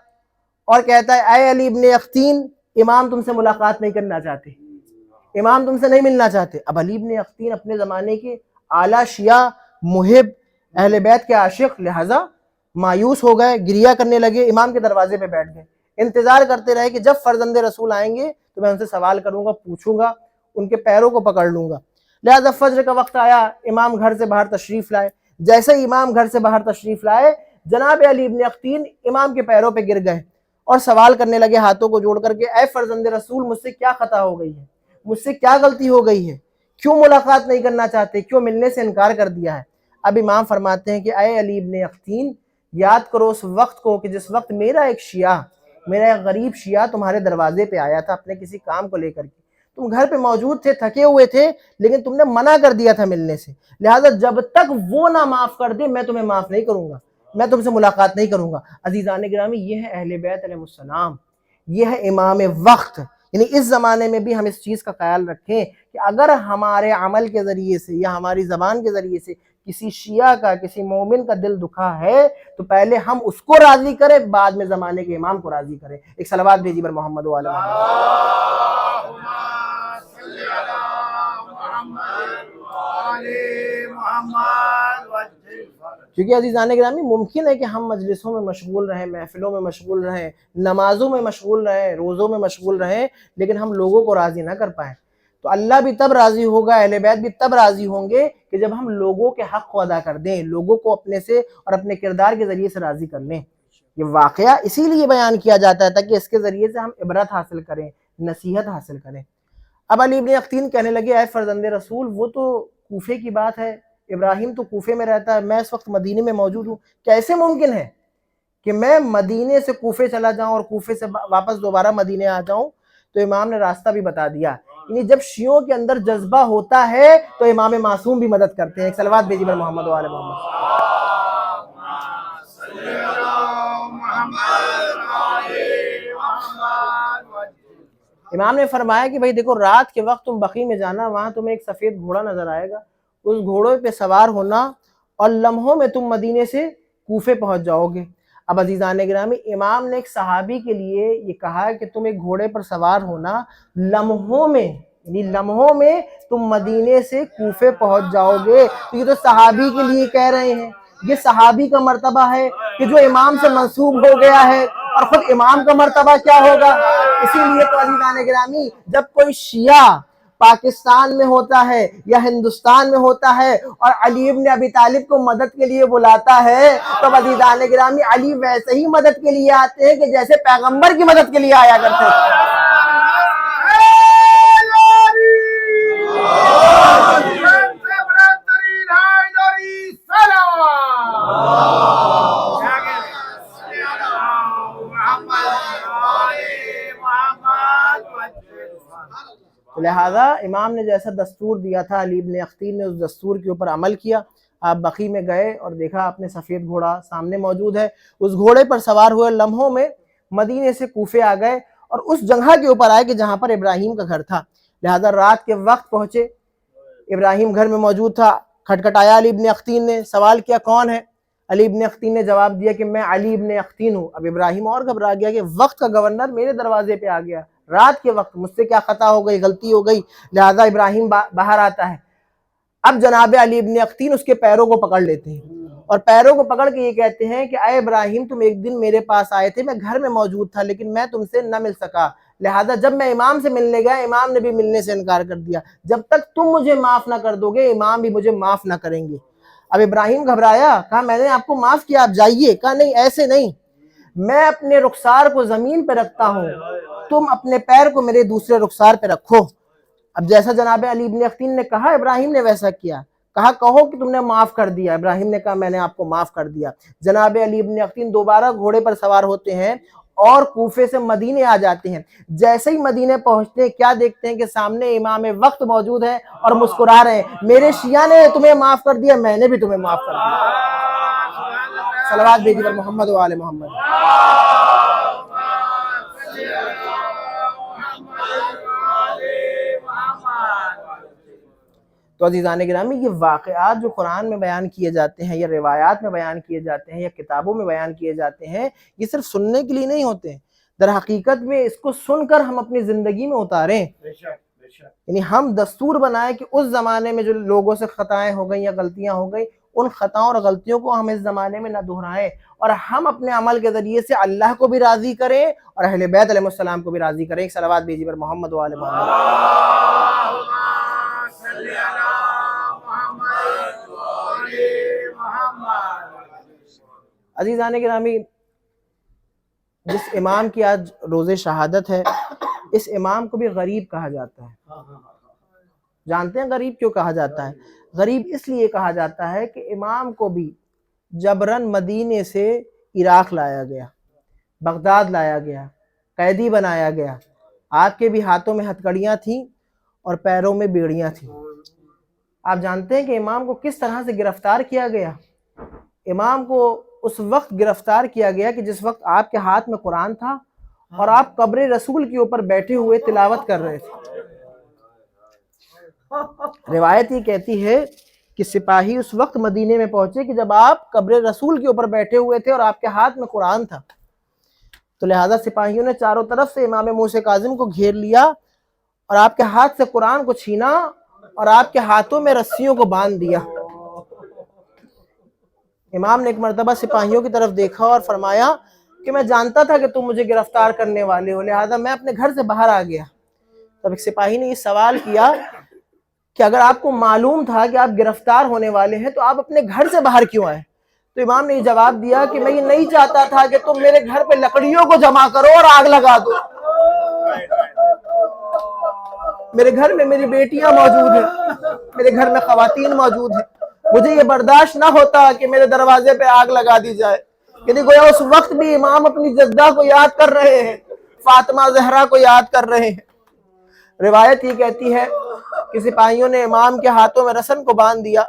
اور کہتا ہے اے علی ابن یقطین، امام تم سے ملاقات نہیں کرنا چاہتے، امام تم سے نہیں ملنا چاہتے۔ اب علی ابن اختین اپنے زمانے کے اعلیٰ شیعہ محب اہل بیت کے عاشق، لہٰذا مایوس ہو گئے، گریہ کرنے لگے، امام کے دروازے پہ بیٹھ گئے، انتظار کرتے رہے کہ جب فرزند رسول آئیں گے تو میں ان سے سوال کروں گا، پوچھوں گا، ان کے پیروں کو پکڑ لوں گا۔ لہٰذا فجر کا وقت آیا، امام گھر سے باہر تشریف لائے، جیسے ہی امام گھر سے باہر تشریف لائے، جناب علی ابن اختین امام کے پیروں پہ گر گئے اور سوال کرنے لگے ہاتھوں کو جوڑ کر کے، اے فرزند رسول، مجھ سے کیا خطا ہو گئی ہے، مجھ سے کیا غلطی ہو گئی ہے، کیوں ملاقات نہیں کرنا چاہتے، کیوں ملنے سے انکار کر دیا ہے؟ اب امام فرماتے ہیں کہ اے علی ابن اختین، یاد کرو اس وقت کو کہ جس وقت میرا ایک شیعہ، میرا ایک غریب شیعہ تمہارے دروازے پہ آیا تھا اپنے کسی کام کو لے کر کے، تم گھر پہ موجود تھے، تھکے ہوئے تھے، لیکن تم نے منع کر دیا تھا ملنے سے، لہٰذا جب تک وہ نہ معاف کر دے میں تمہیں معاف نہیں کروں گا، میں تم سے ملاقات نہیں کروں گا۔ عزیزان گرامی، یہ ہے اہل بیت علیہ السلام، یہ ہے امام وقت۔ یعنی اس زمانے میں بھی ہم اس چیز کا خیال رکھیں کہ اگر ہمارے عمل کے ذریعے سے یا ہماری زبان کے ذریعے سے کسی شیعہ کا، کسی مومن کا دل دکھا ہے تو پہلے ہم اس کو راضی کریں، بعد میں زمانے کے امام کو راضی کریں۔ ایک صلوات بھیجی بر محمد و آل محمد۔ کیونکہ عزیزان گرامی، ممکن ہے کہ ہم مجلسوں میں مشغول رہیں، محفلوں میں مشغول رہیں، نمازوں میں مشغول رہیں، روزوں میں مشغول رہیں، لیکن ہم لوگوں کو راضی نہ کر پائیں تو اللہ بھی تب راضی ہوگا، اہل بیت بھی تب راضی ہوں گے کہ جب ہم لوگوں کے حق کو ادا کر دیں، لوگوں کو اپنے سے اور اپنے کردار کے ذریعے سے راضی کر لیں۔ یہ واقعہ اسی لیے بیان کیا جاتا ہے تاکہ اس کے ذریعے سے ہم عبرت حاصل کریں، نصیحت حاصل کریں۔ اب علی ابن اختین کہنے لگے، اے فرزند رسول، وہ تو کوفے کی بات ہے، ابراہیم تو کوفے میں رہتا ہے، میں اس وقت مدینے میں موجود ہوں، کیسے ممکن ہے کہ میں مدینے سے کوفے چلا جاؤں اور کوفے سے واپس دوبارہ مدینے آ جاؤں؟ تو امام نے راستہ بھی بتا دیا۔ یعنی جب شیعوں کے اندر جذبہ ہوتا ہے تو امام معصوم بھی مدد کرتے ہیں۔ ایک صلوات بھیجی بر محمد و آل محمد۔ امام نے فرمایا کہ بھائی دیکھو، رات کے وقت تم بقیع میں جانا، وہاں تمہیں ایک سفید گھوڑا نظر آئے گا، اس گھوڑے پہ سوار ہونا اور لمحوں میں تم مدینے سے کوفے پہنچ جاؤ گے۔ اب عزیزان گرامی، امام نے ایک صحابی کے لیے یہ کہا کہ تم ایک گھوڑے پر سوار ہونا، لمحوں میں، یعنی لمحوں میں تم مدینے سے کوفے پہنچ جاؤ گے، تو یہ تو صحابی کے لیے کہہ رہے ہیں، یہ صحابی کا مرتبہ ہے کہ جو امام سے منسوب ہو گیا ہے، اور خود امام کا مرتبہ کیا ہوگا؟ اسی لیے تو عزیزان گرامی، جب کوئی شیعہ پاکستان میں ہوتا ہے یا ہندوستان میں ہوتا ہے اور علی ابن ابی طالب کو مدد کے لیے بلاتا ہے تو عزیزان گرامی، علی ویسے ہی مدد کے لیے آتے ہیں کہ جیسے پیغمبر کی مدد کے لیے آیا کرتے ہیں۔ لہٰذا امام نے جیسا دستور دیا تھا، علی ابن اختین نے اس دستور کے اوپر عمل کیا۔ آپ بقیع میں گئے اور دیکھا آپ نے سفید گھوڑا سامنے موجود ہے، اس گھوڑے پر سوار ہوئے لمحوں میں مدینے سے کوفے آ گئے اور اس جگہ کے اوپر آئے کہ جہاں پر ابراہیم کا گھر تھا۔ لہٰذا رات کے وقت پہنچے، ابراہیم گھر میں موجود تھا، کھٹکھٹایا علی ابن اختین نے، سوال کیا کون ہے؟ علی ابن اختین نے جواب دیا کہ میں علی ابن اختین ہوں۔ اب ابراہیم اور گھبرا گیا کہ وقت کا گورنر میرے دروازے پہ آ گیا، رات کے وقت، مجھ سے کیا خطا ہو گئی، غلطی ہو گئی؟ لہٰذا ابراہیم باہر آتا ہے۔ اب جناب علی ابن اختین اس کے پیروں کو پکڑ لیتے ہیں اور پیروں کو پکڑ کے یہ کہتے ہیں کہ اے ابراہیم، تم ایک دن میرے پاس آئے تھے، میں گھر میں موجود تھا لیکن میں تم سے نہ مل سکا، لہٰذا جب میں امام سے ملنے گیا، امام نے بھی ملنے سے انکار کر دیا، جب تک تم مجھے معاف نہ کر دو گے امام بھی مجھے معاف نہ کریں گے۔ اب ابراہیم گھبرایا، کہا میں نے آپ کو معاف کیا، آپ جائیے۔ کہا نہیں، ایسے نہیں، میں اپنے رخسار کو زمین پہ رکھتا ہوں، تم اپنے پیر کو میرے دوسرے رخسار پہ رکھو۔ اب جیسا جناب علی ابن اختین نے کہا، ابراہیم نے ویسا کیا۔ کہا کہو کہ تم نے معاف کر دیا۔ ابراہیم نے کہا میں نے آپ کو معاف کر دیا۔ جناب علی ابن اختین دوبارہ گھوڑے پر سوار ہوتے ہیں اور کوفے سے مدینے آ جاتے ہیں۔ جیسے ہی مدینے پہنچتے ہیں، کیا دیکھتے ہیں کہ سامنے امام وقت موجود ہے اور مسکرا رہے ہیں، میرے شیعہ نے تمہیں معاف کر دیا، میں نے بھی تمہیں معاف کر دیا۔ صلوات بھیجی پر محمد و آل محمد۔ تو عزیزان گرامی، یہ واقعات جو قرآن میں بیان کیے جاتے ہیں یا روایات میں بیان کیے جاتے ہیں یا کتابوں میں بیان کیے جاتے ہیں، یہ صرف سننے کے لیے نہیں ہوتے ہیں۔ در حقیقت میں اس کو سن کر ہم اپنی زندگی میں اتاریں، یعنی ہم دستور بنائیں کہ اس زمانے میں جو لوگوں سے خطائیں ہو گئیں یا غلطیاں ہو گئیں، ان خطاؤں اور غلطیوں کو ہم اس زمانے میں نہ دہرائیں، اور ہم اپنے عمل کے ذریعے سے اللہ کو بھی راضی کریں اور اہل بیت علیہ السلام کو بھی راضی کریں۔ ایک صلوات بھیجیے پر محمد و آل محمد۔ اللہم صلی علی محمد و آل محمد۔ عزیزان گرامی، جس امام کی آج روز شہادت ہے، اس امام کو بھی غریب کہا جاتا ہے۔ جانتے ہیں غریب کیوں کہا جاتا ہے؟ غریب اس لیے کہا جاتا ہے کہ امام کو بھی جبراً مدینے سے عراق لایا گیا، بغداد لایا گیا، قیدی بنایا گیا۔ آپ کے بھی ہاتھوں میں ہتھکڑیاں تھیں اور پیروں میں بیڑیاں تھیں۔ آپ جانتے ہیں کہ امام کو کس طرح سے گرفتار کیا گیا؟ امام کو اس وقت گرفتار کیا گیا کہ جس وقت آپ کے ہاتھ میں قرآن تھا اور آپ قبر رسول کے اوپر بیٹھے ہوئے تلاوت کر رہے تھے۔ روایت یہ کہتی ہے کہ سپاہی اس وقت مدینے میں پہنچے کہ جب آپ قبر رسول کے اوپر بیٹھے ہوئے تھے اور آپ کے ہاتھ میں قرآن تھا، تو لہٰذا سپاہیوں نے چاروں طرف سے امام موسیٰ کاظم کو گھیر لیا اور آپ کے ہاتھ سے قرآن کو چھینا اور آپ کے ہاتھوں میں رسیوں کو باندھ دیا۔ امام نے ایک مرتبہ سپاہیوں کی طرف دیکھا اور فرمایا کہ میں جانتا تھا کہ تم مجھے گرفتار کرنے والے ہو، لہذا میں اپنے گھر سے باہر آ گیا۔ تب ایک سپاہی نے یہ سوال کیا کہ اگر آپ کو معلوم تھا کہ آپ گرفتار ہونے والے ہیں تو آپ اپنے گھر سے باہر کیوں آئے؟ تو امام نے یہ جواب دیا کہ میں یہ نہیں چاہتا تھا کہ تم میرے گھر پہ لکڑیوں کو جمع کرو اور آگ لگا دو۔ میرے گھر میں میری بیٹیاں موجود ہیں، میرے گھر میں خواتین موجود ہیں، مجھے یہ برداشت نہ ہوتا کہ میرے دروازے پہ آگ لگا دی جائے۔ یعنی گویا اس وقت بھی امام اپنی جدہ کو یاد کر رہے ہیں، فاطمہ زہرا کو یاد کر رہے ہیں۔ روایت یہ کہتی ہے کہ سپاہیوں نے امام کے ہاتھوں میں رسن کو باندھ دیا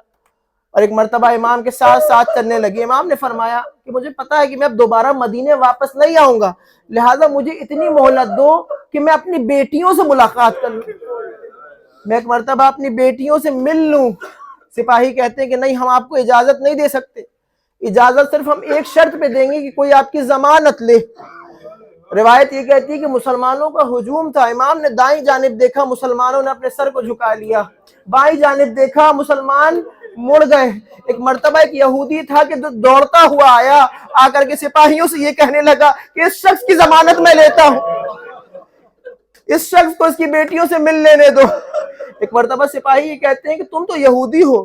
اور ایک مرتبہ امام کے ساتھ ساتھ چلنے لگے۔ امام نے فرمایا کہ مجھے پتا ہے کہ میں اب دوبارہ مدینے واپس نہیں آؤں گا، لہٰذا مجھے اتنی مہلت دو کہ میں اپنی بیٹیوں سے ملاقات کر لوں، میں ایک مرتبہ اپنی بیٹیوں سے مل لوں۔ سپاہی کہتے ہیں کہ نہیں، ہم آپ کو اجازت نہیں دے سکتے، اجازت صرف ہم ایک شرط پہ دیں گے کہ کوئی آپ کی ضمانت لے۔ روایت یہ کہتی ہے کہ مسلمانوں کا ہجوم تھا، امام نے دائیں جانب دیکھا، مسلمانوں نے اپنے سر کو جھکا لیا، بائیں جانب دیکھا، مسلمان مڑ گئے۔ ایک مرتبہ ایک یہودی تھا کہ دوڑتا ہوا آیا، آ کر کے سپاہیوں سے یہ کہنے لگا کہ اس شخص کی ضمانت میں لیتا ہوں، اس شخص کو اس کی بیٹیوں سے مل لینے دو۔ ایک مرتبہ سپاہی یہ کہتے ہیں کہ تم تو یہودی ہو،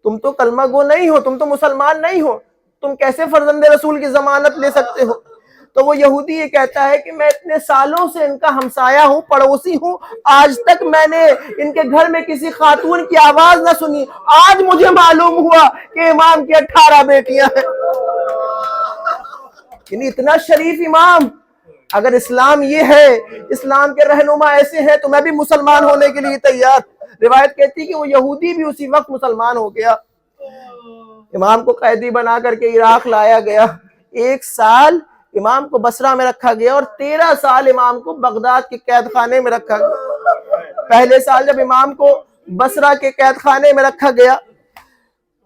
تم تو کلمہ گو نہیں ہو، تم تو مسلمان نہیں ہو، تم کیسے فرزند رسول کی ضمانت لے سکتے ہو؟ تو وہ یہودی یہ کہتا ہے کہ میں اتنے سالوں سے ان کا ہمسایہ ہوں، پڑوسی ہوں، آج تک میں نے ان کے گھر میں کسی خاتون کی آواز نہ سنی، آج مجھے معلوم ہوا کہ امام کی 18 بیٹیاں ہیں۔ یعنی اتنا شریف امام، اگر اسلام یہ ہے، اسلام کے رہنما ایسے ہیں، تو میں بھی مسلمان ہونے کے لیے تیار۔ روایت کہتی ہے کہ وہ یہودی بھی اسی وقت مسلمان ہو گیا۔ امام کو قیدی بنا کر کے عراق لایا گیا، 1 سال امام کو بصرہ میں رکھا گیا اور 13 سال امام کو بغداد کے قید خانے میں رکھا گیا۔ پہلے سال جب امام کو بصرہ کے قید خانے میں رکھا گیا،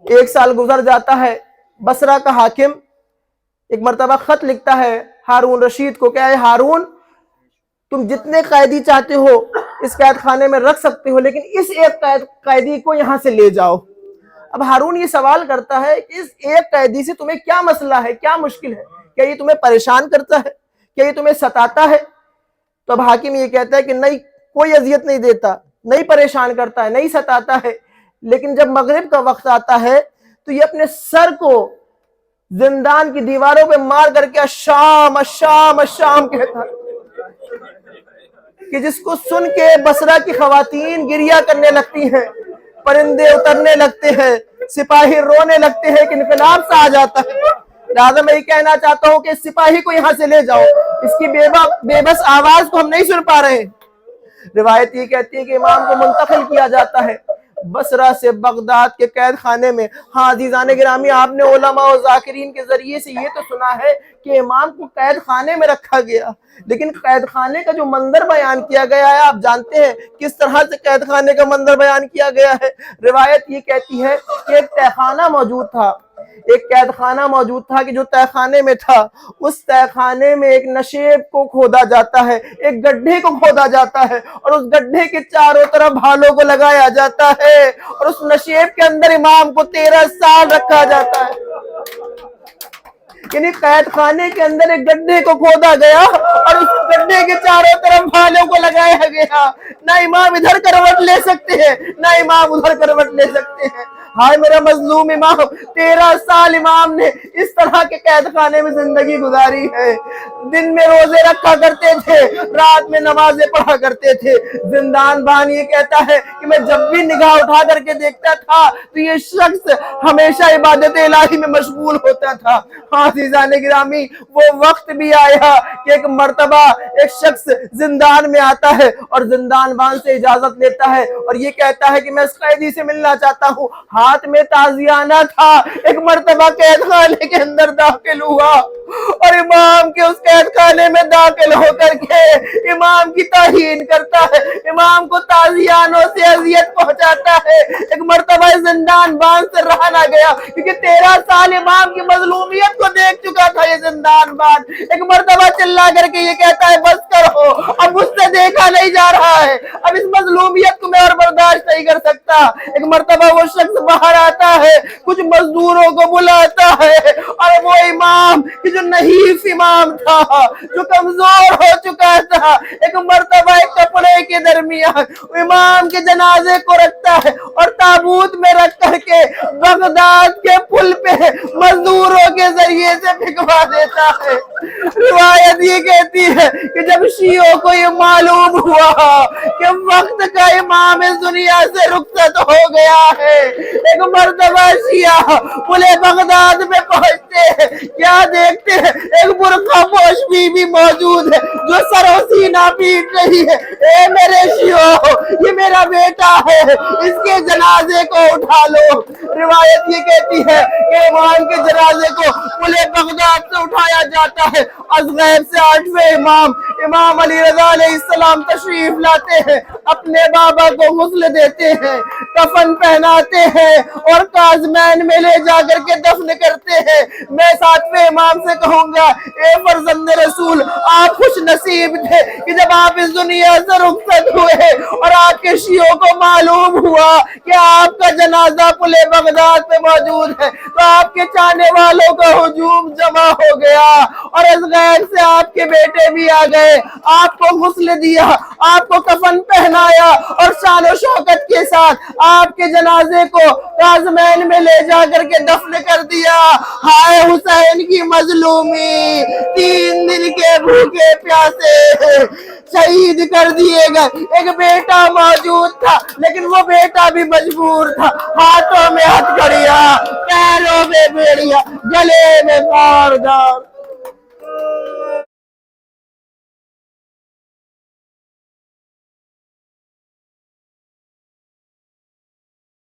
1 سال گزر جاتا ہے، بصرہ کا حاکم ایک مرتبہ خط لکھتا ہے ہارون رشید کو کہ اے ہارون، تم جتنے قیدی چاہتے ہو اس قید خانے میں رکھ سکتے ہو، لیکن اس ایک قیدی کو یہاں سے لے جاؤ۔ اب ہارون یہ سوال کرتا ہے کہ اس ایک قیدی سے تمہیں کیا مسئلہ ہے، کیا مشکل ہے، کیا یہ تمہیں پریشان کرتا ہے، کیا یہ تمہیں ستاتا ہے؟ تو اب حاکم یہ کہتا ہے کہ نہیں، کوئی اذیت نہیں دیتا، نہیں پریشان کرتا ہے، نہیں ستاتا ہے، لیکن جب مغرب کا وقت آتا ہے تو یہ اپنے سر کو زندان کی دیواروں پہ مار کر کے الشام الشام الشام کہتا ہے، کہ جس کو سن کے بصرہ کی خواتین گریہ کرنے لگتی ہیں، پرندے اترنے لگتے ہیں، سپاہی رونے لگتے ہیں کہ انقلاب سا آ جاتا ہے۔ لہذا میں یہ کہنا چاہتا ہوں کہ اس سپاہی کو یہاں سے لے جاؤ، اس کی بے بس آواز کو ہم نہیں سن پا رہے ہیں۔ روایت یہ کہتی ہے کہ امام کو منتقل کیا جاتا ہے بصرہ سے بغداد کے قید خانے میں۔ ہاں عزیزان گرامی، آپ نے علماء و ذاکرین کے ذریعے سے یہ تو سنا ہے کہ امام کو قید خانے میں رکھا گیا، لیکن قید خانے کا جو منظر بیان کیا گیا ہے آپ جانتے ہیں کس طرح سے قید خانے کا منظر بیان کیا گیا ہے۔ روایت یہ کہتی ہے کہ ایک تہہ خانہ موجود تھا، ایک قید خانہ موجود تھا کہ جو تہہ خانے میں تھا، اس تہہ خانے میں ایک نشیب کو کھودا جاتا ہے، ایک گڈھے کو کھودا جاتا ہے، اور اس گڈھے کے چاروں طرف بھالوں کو لگایا جاتا ہے، اور اس نشیب کے اندر امام کو 13 سال رکھا جاتا ہے۔ یعنی قید خانے کے اندر ایک گڈھے کو کھودا گیا اور اس گڈھے کے چاروں طرف بھالوں کو لگایا گیا، نہ امام ادھر کروٹ لے سکتے ہیں نہ امام ادھر کروٹ لے سکتے ہیں۔ ہائے میرا مظلوم امام، 13 سال امام نے اس طرح کے قید خانے میں زندگی گزاری ہے۔ دن میں روزے رکھا کرتے تھے، رات میں نمازیں پڑھا کرتے تھے۔ زندان بان یہ کہتا ہے کہ میں جب بھی نگاہ اٹھا کر کے دیکھتا تھا تو یہ شخص ہمیشہ عبادت الہی میں مشغول ہوتا تھا۔ عزیزان گرامی، وہ وقت بھی آیا کہ ایک مرتبہ ایک شخص زندان میں آتا ہے اور زندان بان سے اجازت لیتا ہے اور یہ کہتا ہے کہ میں اس قیدی سے ملنا چاہتا ہوں۔ ہاتھ میں تعزیانہ تھا، ایک مرتبہ قید خانے کے اندر داخل ہوا اور امام کے اس قید خانے میں داخل ہو کر کے امام کی توہین کرتا ہے، امام کو تعزیانوں سے اذیت پہنچاتا ہے۔ ایک مرتبہ زندان بان سے رہا نہ گیا کیونکہ 13 سال امام کی مظلومیت کو دیکھ چکا تھا یہ زندان بان۔ ایک مرتبہ چلا کر کے یہ کہتا ہے بس کرو، اب مجھ سے دیکھا نہیں جا رہا ہے، اب اس مظلومیت کو میں اور برداشت نہیں کر سکتا۔ ایک مرتبہ وہ شخص باہر آتا ہے، کچھ مزدوروں کو بلاتا ہے اور وہ امام کہ جو نحیف امام تھا، جو کمزور ہو چکا تھا، ایک مرتبہ ایک کپڑے کے درمیان امام کے جنازے کو رکھتا ہے اور تابوت میں رکھ کر کے بغداد کے پل پہ مزدوروں کے ذریعے سے پھینکوا دیتا ہے۔ روایت یہ کہتی ہے کہ جب شیعوں کو یہ معلوم ہوا کہ وقت کا امام اس دنیا سے رخصت ہو گیا ہے، ایک مرتبہ شیعہ پلے بغداد میں پہنچتے ہیں، کیا دیکھتے ہیں ایک برقع پوش بی بی موجود ہے جو سر و سینہ پیٹ رہی ہے۔ اے میرے شیعوں، یہ میرا بیٹا ہے، اس کے جنازے کو اٹھا لو۔ روایت یہ کہتی ہے کہ امام کے جنازے کو پلے بغداد سے اٹھایا جاتا ہے۔ از غیب سے 8ویں امام امام علی رضا علیہ السلام تشریف لاتے ہیں، اپنے بابا کو غسل دیتے ہیں، کفن پہناتے ہیں اور کاظمین میں لے جا کر کے دفن کرتے ہیں۔ میں 7ویں امام سے کہوں گا، اے فرزند رسول، آپ خوش نصیب تھے کہ جب آپ اس دنیا سے رخصت ہوئے اور آپ کے شیعوں کو معلوم ہوا کہ آپ کا جنازہ پلے بغداد پہ موجود ہے تو آپ کے چاہنے والوں کا ہجوم جمع ہو گیا اور از غیب سے آپ کے بیٹے بھی آ گئے، آپ کو غسل دیا، آپ کو کفن پہنایا اور شان و شوکت کے ساتھ آپ کے جنازے کو کاظمین میں لے جا کر کے دفن کر دیا۔ ہائے حسین کی مظلومی، 3 دن کے بھوکے پیاسے شہید کر دیے گئے۔ ایک بیٹا موجود تھا لیکن وہ بیٹا بھی مجبور تھا، ہاتھوں میں ہتھکڑیاں، پیروں میں بیڑیاں، گلے میں باردار۔